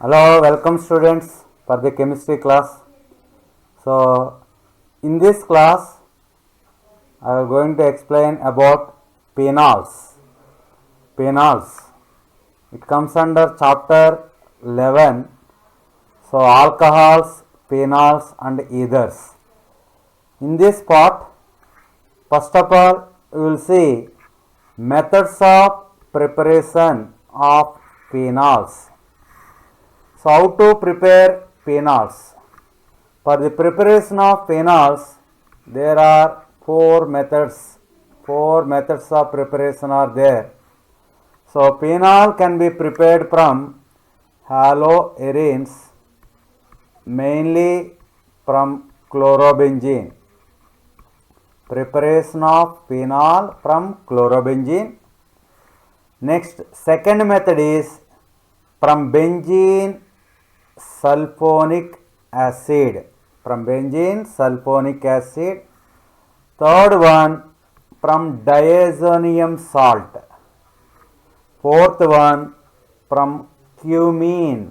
Hello, welcome students for the chemistry class. So, in this class, I am going to explain about phenols. Phenols. It comes under chapter 11. So, alcohols, phenols, and ethers. In this part, first of all, we will see methods of preparation of phenols. So, how to prepare phenols? For the preparation of phenols, there are four methods. Four methods of preparation are there. So, phenol can be prepared from haloarenes, mainly from chlorobenzene. Preparation of phenol from chlorobenzene. Next, second method is from benzene sulfonic acid. From benzene sulfonic acid. Third one from diazonium salt. Fourth one from cumene.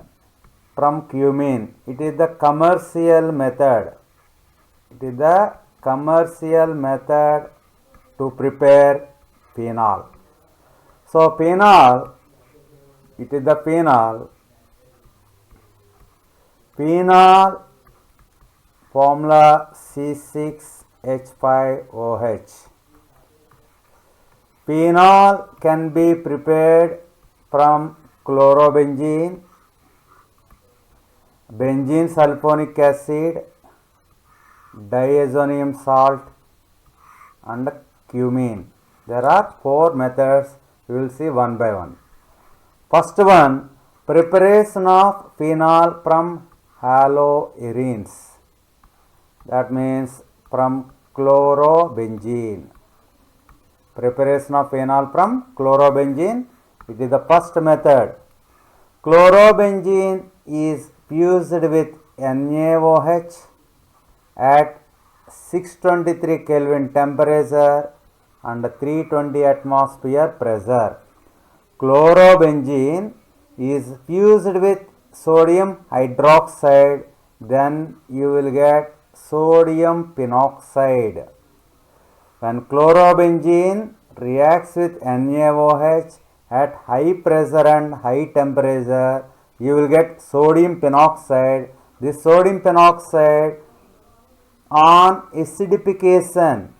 From cumene. It is the commercial method. It is the commercial method to prepare phenol. So phenol, it is the phenol. Phenol formula C6H5OH. Phenol can be prepared from chlorobenzene, benzene sulfonic acid, diazonium salt, and cumene. There are four methods. We will see one by one. First one, preparation of phenol from haloarenes. That means from chlorobenzene. Preparation of phenol from chlorobenzene. It is the first method. Chlorobenzene is fused with NaOH at 623 Kelvin temperature and 320 atmosphere pressure. Chlorobenzene is fused with sodium hydroxide, then you will get sodium penoxide. When chlorobenzene reacts with NaOH at high pressure and high temperature, you will get sodium penoxide. This sodium penoxide on acidification,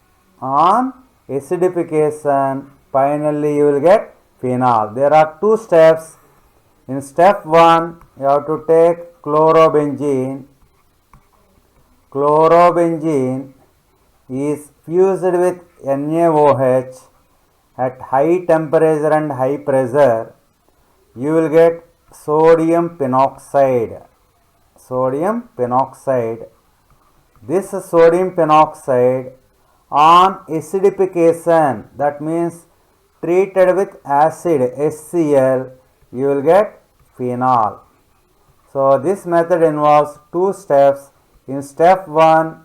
finally you will get phenol. There are two steps. In step 1, you have to take chlorobenzene. Chlorobenzene is fused with NaOH at high temperature and high pressure. You will get sodium penoxide. Sodium penoxide. This sodium penoxide on acidification, that means treated with acid HCl, you will get phenol. So this method involves two steps. In step 1,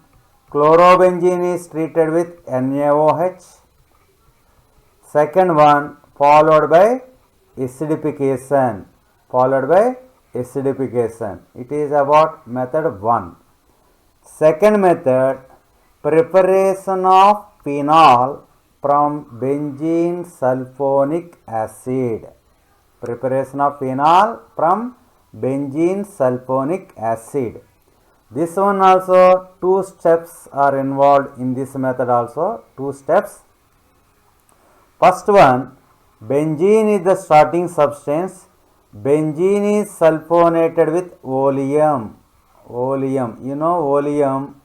chlorobenzene is treated with NaOH. Second one, followed by acidification. It is about method 1. Second method, preparation of phenol from benzene sulfonic acid. Preparation of phenol from benzene sulfonic acid. This one also, two steps are involved in this method also. Two steps. First one, benzene is the starting substance. Benzene is sulfonated with oleum. You know oleum,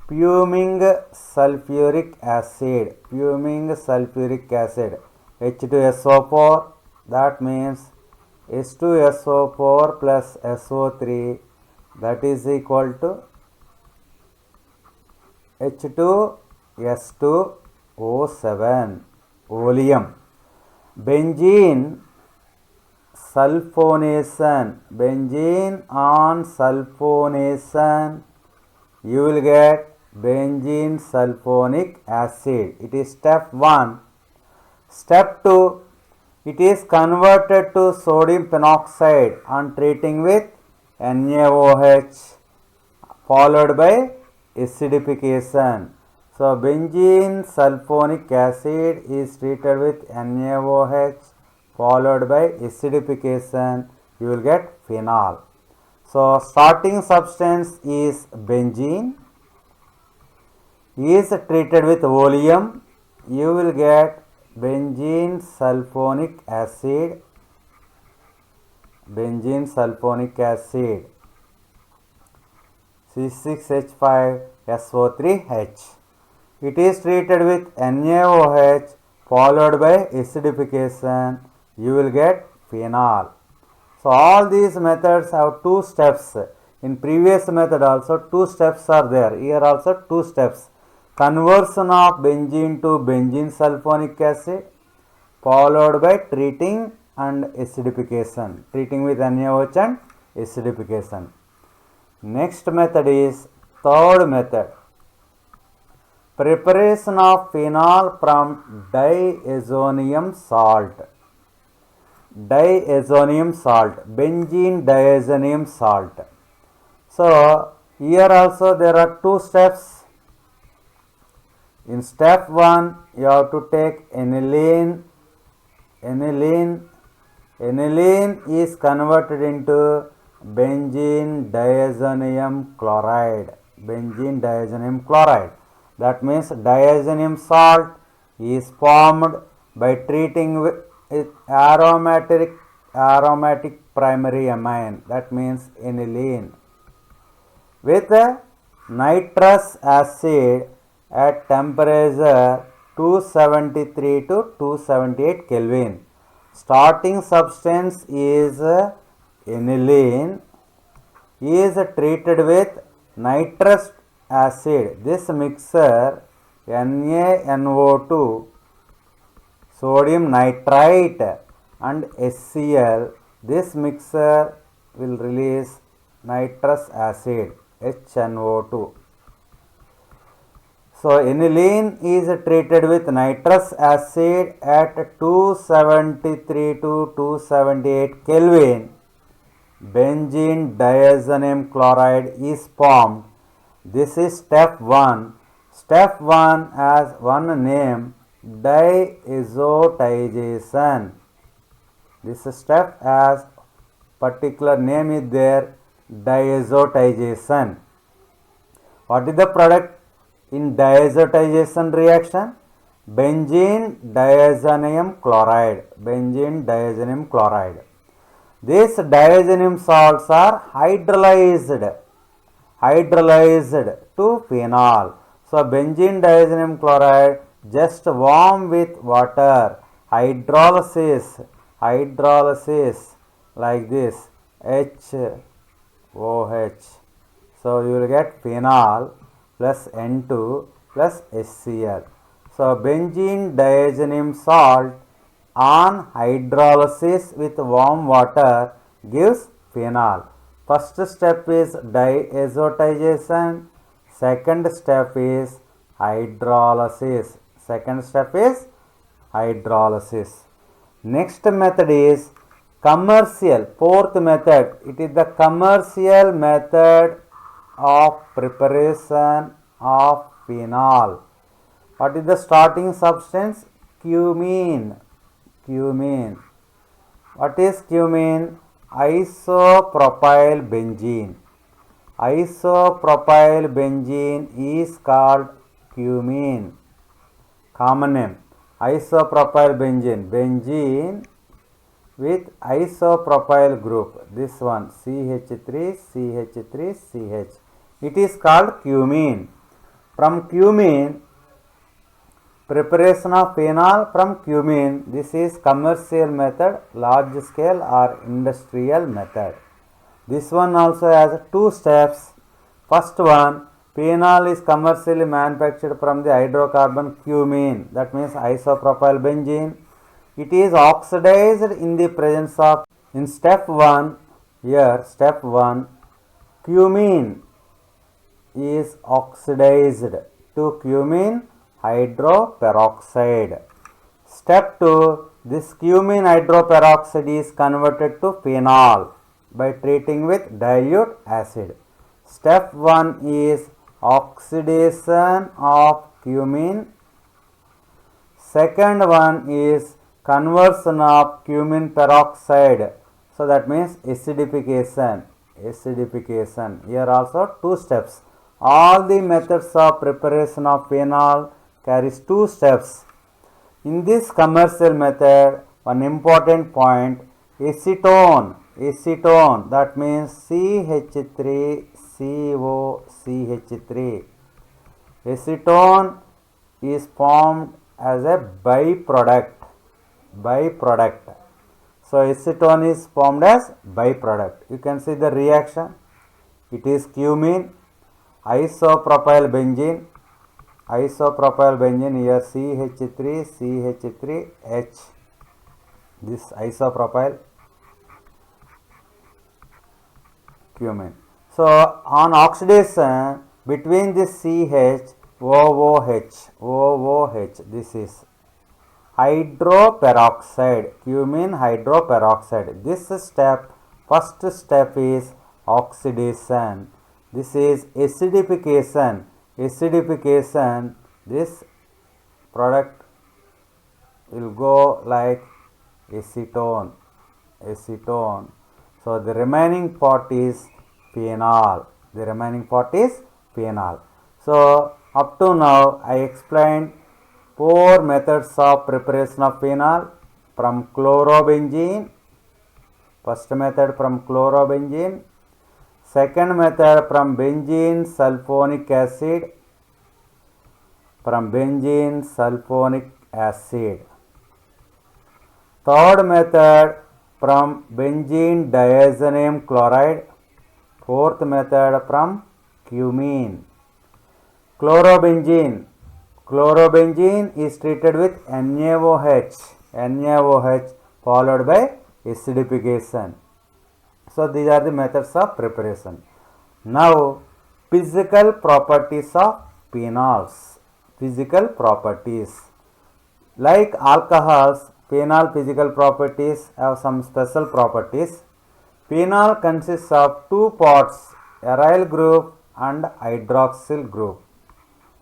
fuming sulfuric acid. H2SO4, that means H2SO4 plus SO3, that is equal to H2S2O7, oleum. Benzene sulfonation, benzene on sulfonation, you will get benzene sulfonic acid. It is step 1. Step 2, It is converted to sodium phenoxide on treating with NaOH followed by acidification. So benzene sulfonic acid is treated with NaOH followed by acidification. You will get phenol. So starting substance is benzene, is treated with oleum. You will get benzene sulfonic acid, C6H5SO3H. It is treated with NaOH followed by acidification. You will get phenol. So all these methods have two steps. In previous method also two steps are there. Here also two steps. Conversion of benzene to benzene sulfonic acid followed by treating and acidification. Treating with NaOH and acidification. Next method is third method. Preparation of phenol from diazonium salt. Benzene diazonium salt. So here also there are two steps. In step 1 you have to take aniline. Aniline is converted into benzene diazonium chloride. That means diazonium salt is formed by treating with aromatic primary amine. That means aniline with nitrous acid at temperature 273 to 278 Kelvin. Starting substance is aniline, is treated with nitrous acid. This mixture NaNO2, sodium nitrite and HCl. This mixture will release nitrous acid HNO2. So aniline is treated with nitrous acid at 273 to 278 Kelvin. Benzene diazonium chloride is formed. This is step 1. Step 1 has one name, diazotization. This step has particular name is there, diazotization. What is the product in diazotization reaction? Benzene diazonium chloride. These diazonium salts are hydrolyzed to phenol. So benzene diazonium chloride just warm with water, hydrolysis like this, HOH. So you will get phenol plus N2 plus HCl. So benzene diazonium salt on hydrolysis with warm water gives phenol. First step is diazotization. Second step is hydrolysis. Next method is commercial. Fourth method. It is the commercial method of preparation of phenol. What is the starting substance? Cumene. What is cumene? Isopropyl benzene is called cumene. Common name, isopropyl benzene with isopropyl group. This one, CH3CH3CH. It is called cumene. From cumene, preparation of phenol from cumene. This is commercial method, large scale or industrial method. This one also has two steps. First one, phenol is commercially manufactured from the hydrocarbon cumene. That means isopropyl benzene. It is oxidized in the presence of, in step 1, here step 1, cumene is oxidized to cumene hydroperoxide. Step 2, This cumene hydroperoxide is converted to phenol by treating with dilute acid. Step 1 is oxidation of cumene. Second one is conversion of cumene peroxide. So that means acidification. Here also two steps. All the methods of preparation of phenol carries two steps. In this commercial method, one important point, acetone, that means CH3COCH3. Acetone is formed as a byproduct. So acetone is formed as byproduct. You can see the reaction. It is cumene, isopropyl benzene here CH3CH3H. This isopropyl cumene. So on oxidation between this CH, OOH, this is hydroperoxide, cumene hydroperoxide. This step, first step is oxidation. This is acidification. This product will go like acetone. So the remaining part is phenol. So up to now I explained 4 methods of preparation of phenol from chlorobenzene. First method from chlorobenzene. Second method from benzene sulfonic acid. Third method from benzene diazonium chloride. Fourth method from cumene. Chlorobenzene is treated with NaOH followed by acidification. So these are the methods of preparation. Now physical properties of phenols. Like alcohols, phenol physical properties have some special properties. Phenol consists of two parts, aryl group and hydroxyl group.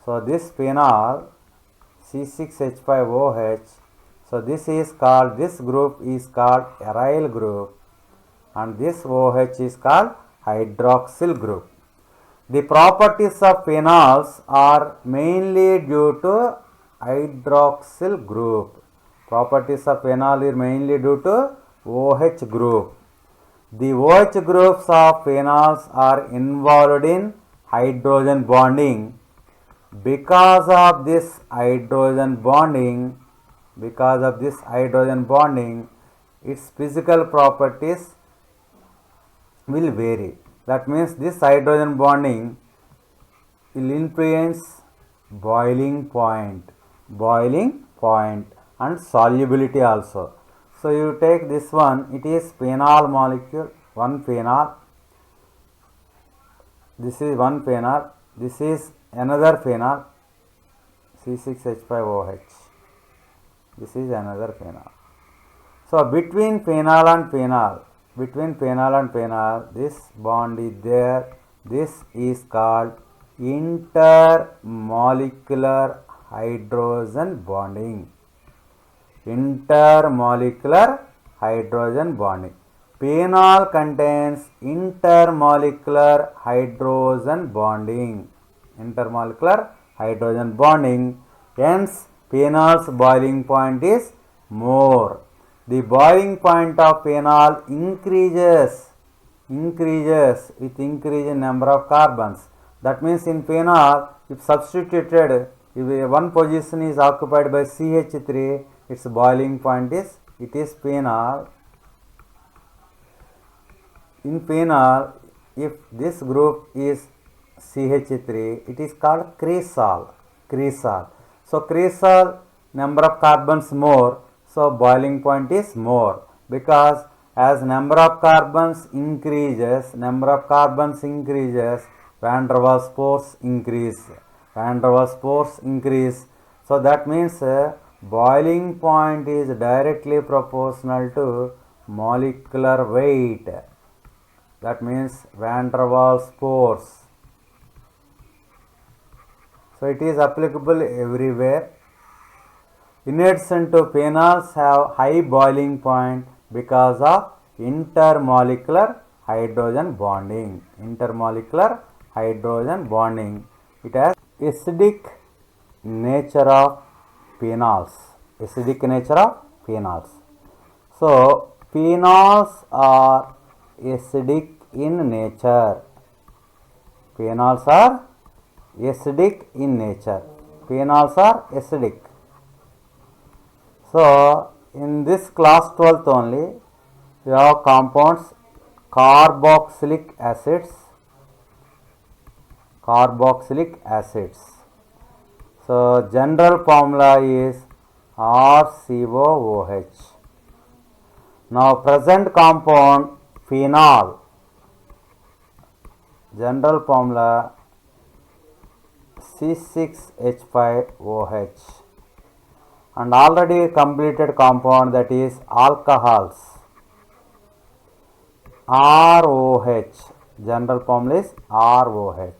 So this phenol C6H5OH, so this group is called aryl group and this OH is called hydroxyl group. The properties of phenols are mainly due to hydroxyl group. Properties of phenol are mainly due to OH group. The OH groups of phenols are involved in hydrogen bonding. Because of this hydrogen bonding, its physical properties will vary. That means this hydrogen bonding will influence boiling point and solubility also. So you take this one, it is phenol molecule, one phenol. This is one phenol. This is another phenol, C6H5OH. This is another phenol. So between phenol and phenol, this bond is there. This is called intermolecular hydrogen bonding. Phenol contains intermolecular hydrogen bonding. Hence phenol's boiling point is more. The boiling point of phenol increases with increase in number of carbons. That means in phenol, if substituted, if one position is occupied by CH3, its boiling point is, it is phenol. In phenol, if this group is CH3, it is called cresol. So cresol, number of carbons more, so boiling point is more, because as number of carbons increases, van der Waals force increase. So that means boiling point is directly proportional to molecular weight. That means van der Waals force. So it is applicable everywhere. In addition to, phenols have high boiling point because of intermolecular hydrogen bonding. Intermolecular hydrogen bonding. It has acidic nature of phenols. Acidic nature of phenols. So phenols are acidic in nature. Phenols are acidic in nature. Phenols are acidic. So in this class 12th only, we have compounds carboxylic acids. Carboxylic acids. So general formula is RCOOH. Now present compound phenol. General formula C6H5OH. And already completed compound, that is alcohols. ROH. General formula is ROH.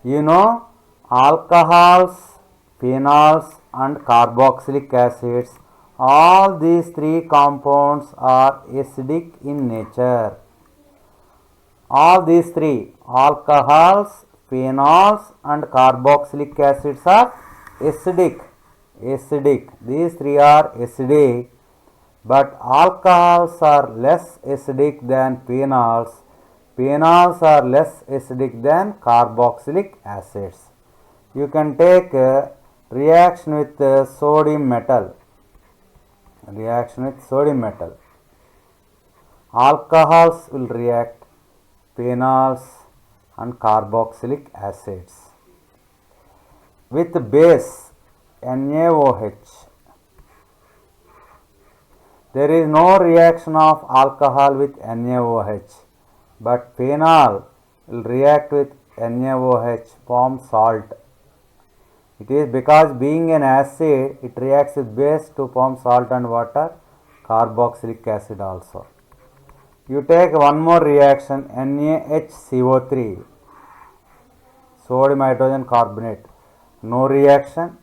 You know, alcohols, phenols and carboxylic acids, all these three compounds are acidic in nature. All these three, alcohols, phenols and carboxylic acids, are acidic. These three are acidic, but alcohols are less acidic than phenols. Phenols are less acidic than carboxylic acids. You can take reaction with sodium metal. Reaction with sodium metal. Alcohols will react phenols and carboxylic acids. With base NaOH, there is no reaction of alcohol with NaOH, but phenol will react with NaOH, form salt. It is because being an acid, it reacts with base to form salt and water, carboxylic acid also. You take one more reaction, NaHCO3, sodium hydrogen carbonate, no reaction.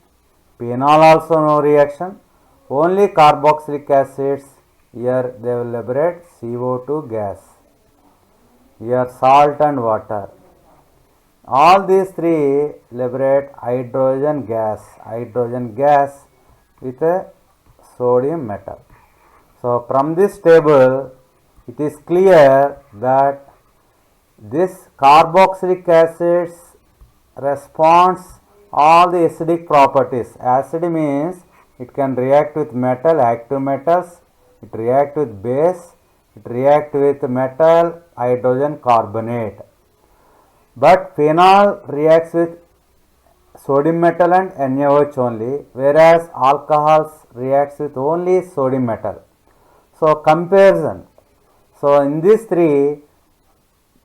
Phenol also no reaction. Only carboxylic acids, here they will liberate CO2 gas. Here salt and water. All these three liberate hydrogen gas with a sodium metal. So from this table, it is clear that this carboxylic acids responds all the acidic properties. Acid means it can react with metal, active metals, it react with base, it react with metal, hydrogen carbonate. But phenol reacts with sodium metal and NaOH only, whereas alcohols reacts with only sodium metal. So comparison. So in these three,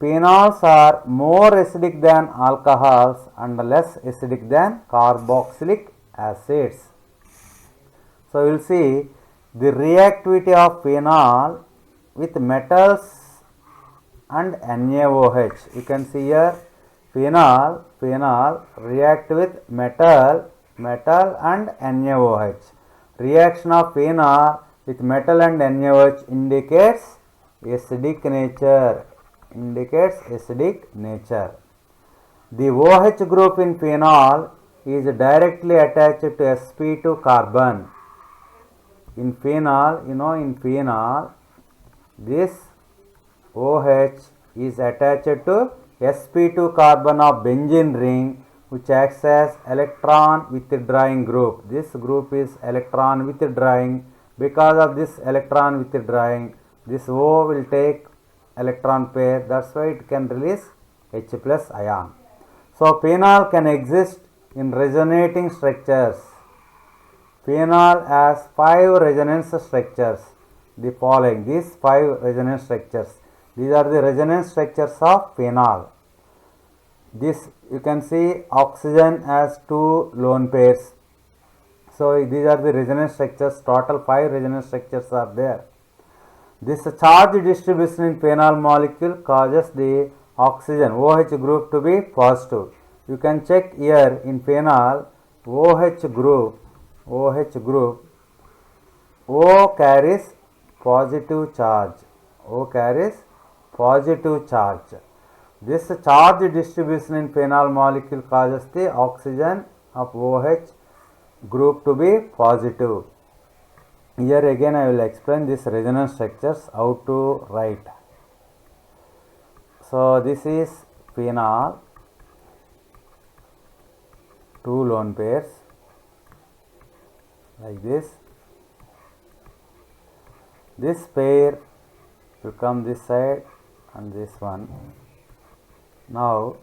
phenols are more acidic than alcohols and less acidic than carboxylic acids. So we will see the reactivity of phenol with metals and NaOH. You can see here phenol react with metal and NaOH. Reaction of phenol with metal and NaOH indicates acidic nature. The OH group in phenol is directly attached to sp2 carbon. In phenol, this OH is attached to sp2 carbon of benzene ring, which acts as electron withdrawing group. This group is electron withdrawing. Because of this electron withdrawing, this O will take electron pair, that's why it can release H plus ion. So phenol can exist in resonating structures. Phenol has 5 resonance structures. The following, these 5 resonance structures. These are the resonance structures of phenol. This you can see oxygen has 2 lone pairs. So these are the resonance structures. Total 5 resonance structures are there. This charge distribution in phenol molecule causes the oxygen OH group to be positive. You can check here in phenol OH group, O carries positive charge. O carries positive charge. This charge distribution in phenol molecule causes the oxygen of OH group to be positive. Here again I will explain these resonance structures, how to write. So this is phenol, 2 lone pairs like this. This pair will come this side and this one. Now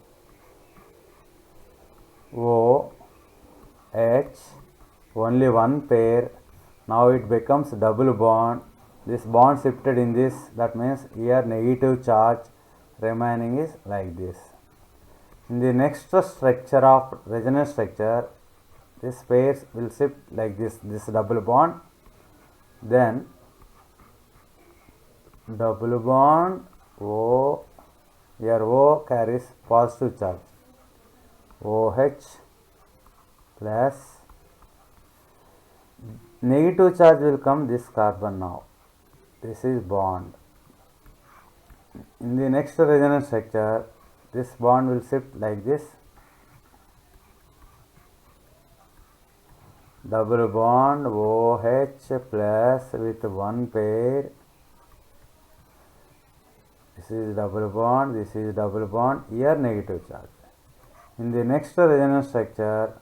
OH, only one pair. Now it becomes double bond. This bond shifted in this, that means here negative charge, remaining is like this. In the next structure of resonance structure, this pairs will shift like this double bond, then double bond O, here O carries positive charge, OH plus negative charge will come this carbon now. This is bond. In the next resonance structure, this bond will shift like this. Double bond OH plus with one pair. This is double bond, this is double bond, here negative charge. In the next resonance structure,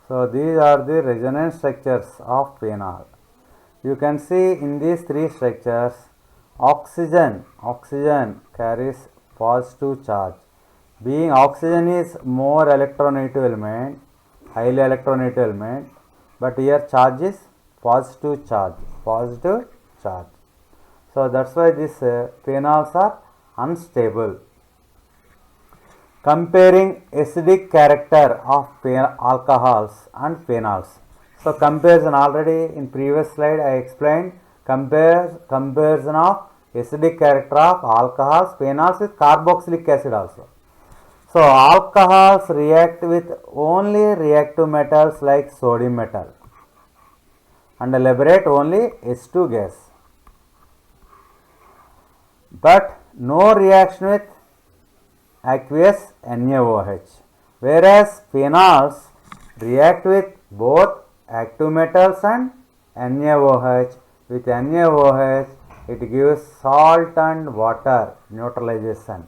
so these are the resonance structures of phenol. You can see in these 3 structures, oxygen carries positive charge. Being oxygen is more electronegative element, highly electronegative element, but here charge is positive charge. So that's why these phenols are unstable. Comparing acidic character of alcohols and phenols. So comparison, already in previous slide I explained comparison of acidic character of alcohols, phenols with carboxylic acid also. So alcohols react with only reactive metals like sodium metal and liberate only H2 gas, but no reaction with aqueous NaOH, whereas phenols react with both active metals and NaOH. With NaOH it gives salt and water neutralization.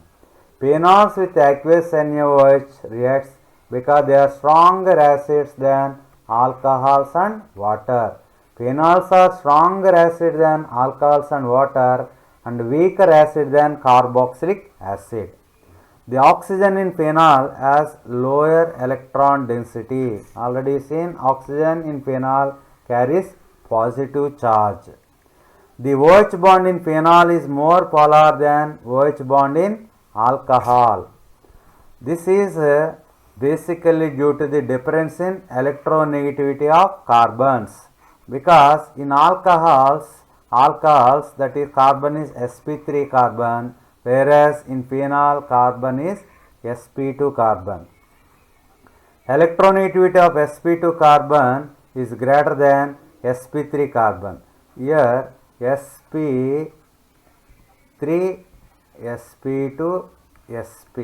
Phenols with aqueous NaOH reacts because they are stronger acids than alcohols and water. Phenols are stronger acid than alcohols and water and weaker acid than carboxylic acid. The oxygen in phenol has lower electron density. Already seen, oxygen in phenol carries positive charge. The OH bond in phenol is more polar than OH bond in alcohol. This is basically due to the difference in electronegativity of carbons, because in alcohols that is carbon is sp3 carbon, whereas in phenol carbon is sp2 carbon. Electronegativity of sp2 carbon is greater than sp3 carbon. Here sp3, sp2, sp.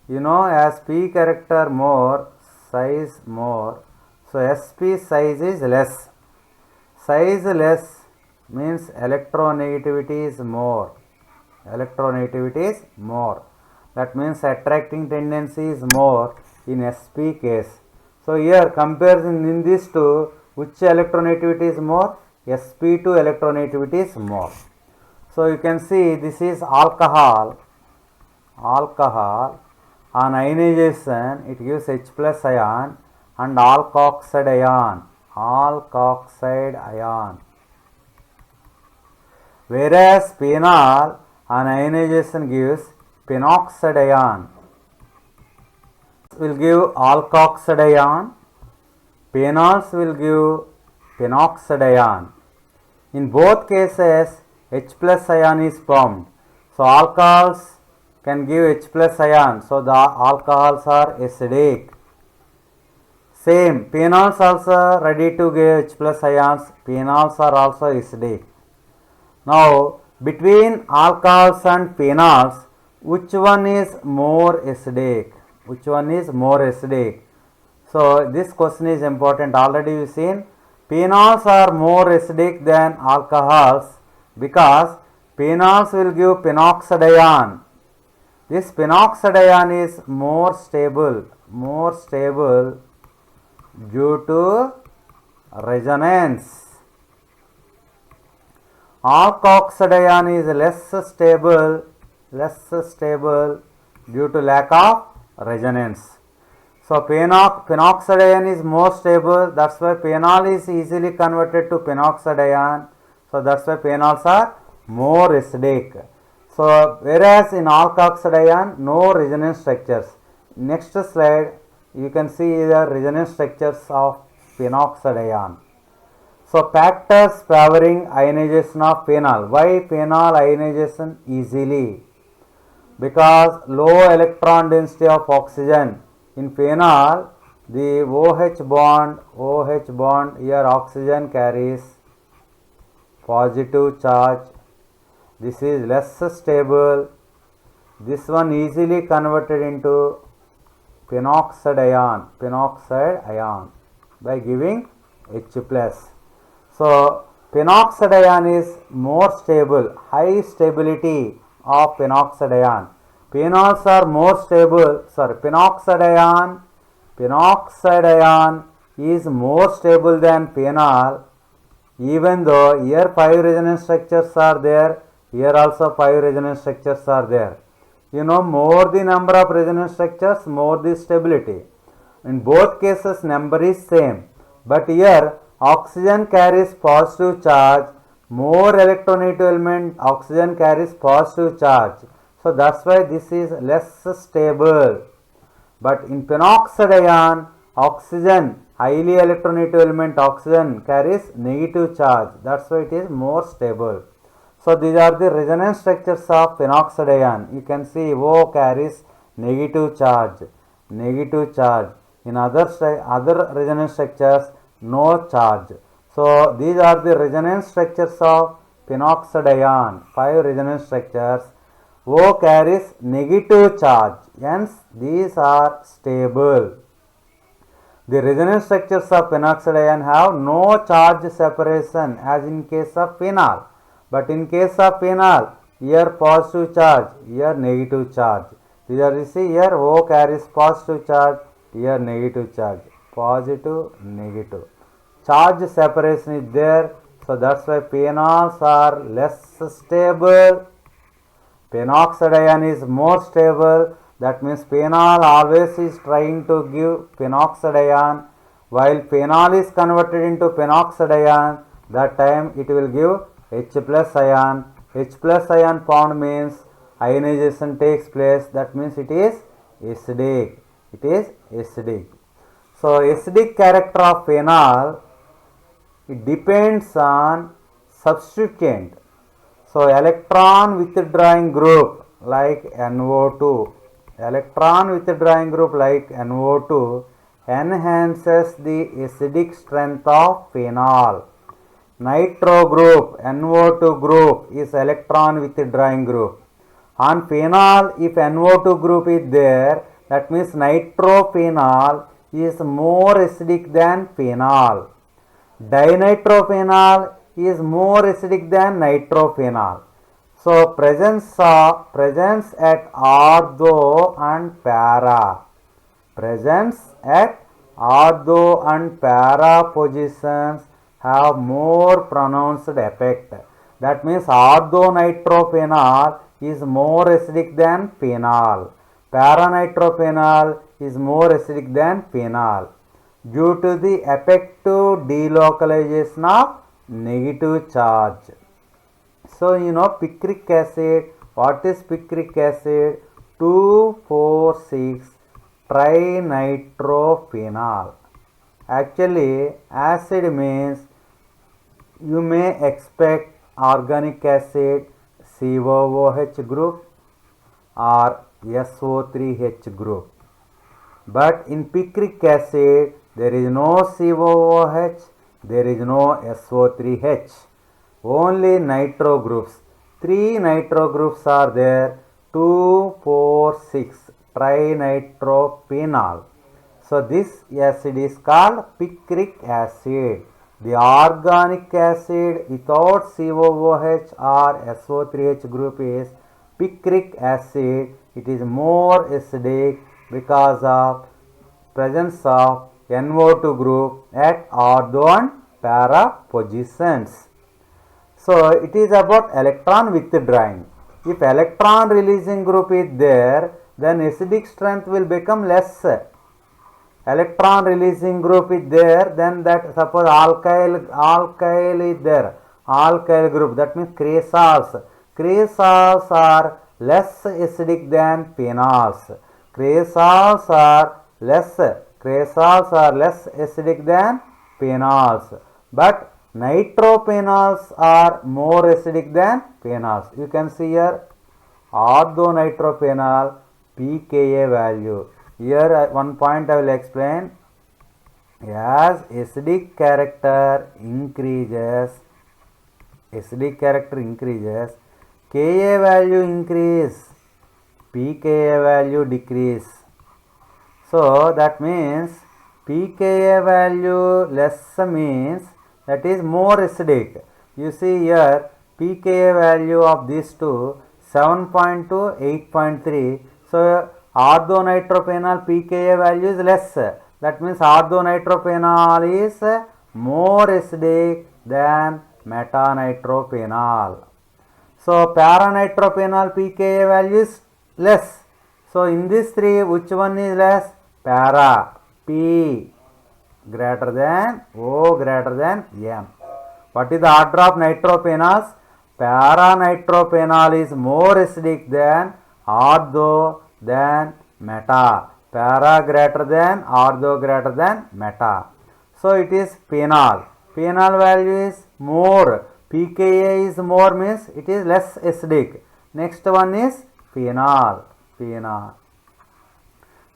You know, as p character more, size more, so sp size is less. Size less means electronegativity is more. That means attracting tendency is more in sp case. So here comparison in these two, which electronegativity is more? sp2 electronegativity is more. So you can see this is alcohol. On ionization it gives H plus ion and alkoxide ion. Whereas phenol on ionization gives phenoxide will give alkoxide. Phenols will give phenoxide. In both cases, H plus ion is formed. So alcohols can give H plus ion. So the alcohols are acidic. Same, phenols also ready to give H plus ions. Phenols are also acidic. Now, between alcohols and phenols, which one is more acidic? Which one is more acidic? So, this question is important. Already you seen, phenols are more acidic than alcohols because phenols will give phenoxide. This phenoxide is more stable due to resonance. Alkoxide is less stable due to lack of resonance. So phenoxide is more stable, that's why phenol is easily converted to phenoxide. So that's why phenols are more acidic. So whereas in alkoxide no resonance structures. Next slide you can see the resonance structures of phenoxide. So factors favoring ionization of phenol. Why phenol ionization easily? Because low electron density of oxygen. In phenol, the OH bond, here oxygen carries positive charge. This is less stable. This one easily converted into phenoxide ion by giving H plus. So phenoxide ion is more stable, high stability of phenoxide ion. Phenols are more stable, phenoxide ion is more stable than phenol, even though here 5 resonance structures are there, here also 5 resonance structures are there. You know, more the number of resonance structures, more the stability. In both cases number is same, but here oxygen carries positive charge, more electronegative element oxygen carries positive charge. So that's why this is less stable. But in phenoxide ion, oxygen, highly electronegative element oxygen carries negative charge. That's why it is more stable. So these are the resonance structures of phenoxide ion. You can see O carries negative charge. In other resonance structures, no charge. So these are the resonance structures of phenoxide ion. 5 resonance structures. O carries negative charge, hence these are stable. The resonance structures of phenoxide ion have no charge separation as in case of phenol. But in case of phenol, here positive charge, here negative charge. Here you see here O carries positive charge, here negative charge. Positive, negative. Charge separation is there, so that's why phenols are less stable. Phenoxide ion is more stable, that means phenol always is trying to give phenoxide ion, while phenol is converted into phenoxide ion, that time it will give H plus ion. H plus ion found means ionization takes place, that means it is acidic. So acidic character of phenol, it depends on substituent. So electron withdrawing group like NO2, enhances the acidic strength of phenol. Nitro group, NO2 group is electron withdrawing group. On phenol, if NO2 group is there, that means nitrophenol is more acidic than phenol. Dinitrophenol is more acidic than nitrophenol. So presence at ortho and para. Positions have more pronounced effect. That means orthonitrophenol is more acidic than phenol. Paranitrophenol is more acidic than phenol due to the effective delocalization of negative charge. So you know picric acid. What is picric acid? 2,4,6 trinitrophenol. Actually, acid means you may expect organic acid COOH group or SO3H group. But in picric acid, there is no COOH, there is no SO3H, only nitro groups. 3 nitro groups are there, 2,4,6 trinitrophenol. So this acid is called picric acid. The organic acid without COOH or SO3H group is picric acid. It is more acidic because of presence of NO2 group at ortho and para positions. So it is about electron withdrawing. If electron releasing group is there, then acidic strength will become less. Electron releasing group is there, then that suppose alkyl is there, alkyl group, that means cresols. Cresols are less acidic than phenols. Cresols are less acidic than phenols, but nitrophenols are more acidic than phenols. You can see here orthonitrophenol pKa value. Here one point I will explain. As acidic character increases, Ka value increase, pKa value decrease. So that means pKa value less means that is more acidic. You see here pKa value of these two 7.2, 8.3. So orthonitrophenol pKa value is less. That means orthonitrophenol is more acidic than metanitrophenol. So paranitrophenol pKa value is less. So in these three, which one is less? Para. P greater than O greater than M. What is the order of nitrophenols? Paranitrophenol is more acidic than ortho than meta. Para greater than ortho greater than meta. So it is phenol. Phenol value is more. pKa is more means it is less acidic. Next one is phenol.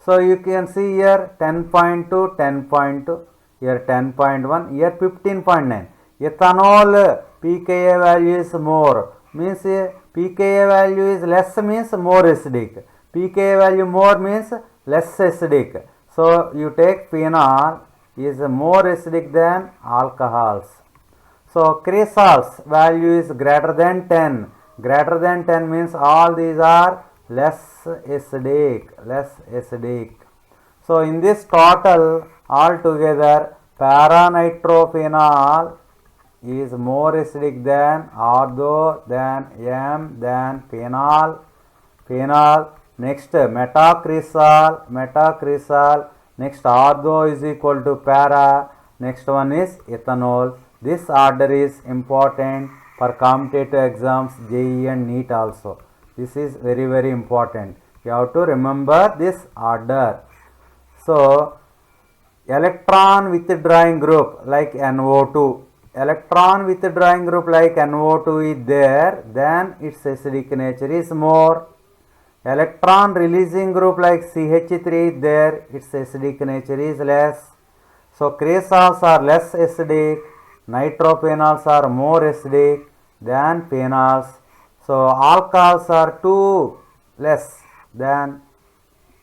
So you can see here 10.2, 10.2, here 10.1, here 15.9. Ethanol pKa value is more, means pKa value is less means more acidic. pKa value more means less acidic. So you take phenol is more acidic than alcohols. So cresols value is greater than 10. Greater than 10 means all these are less acidic. So in this total altogether paranitrophenol is more acidic than ortho, than M, than phenol. Next metacresol. Next ortho is equal to para. Next one is ethanol. This order is important for competitive exams, JEE and NEET also. This is very, very important. You have to remember this order. So electron withdrawing group like NO2. Electron withdrawing group like NO2 is there, then its acidic nature is more. Electron releasing group like CH3 is there, its acidic nature is less. So cresols are less acidic, nitrophenols are more acidic than phenols. So alcohols are too less than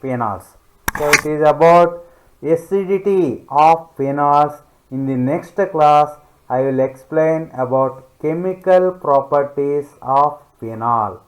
phenols. So it is about acidity of phenols. In the next class, I will explain about chemical properties of phenol.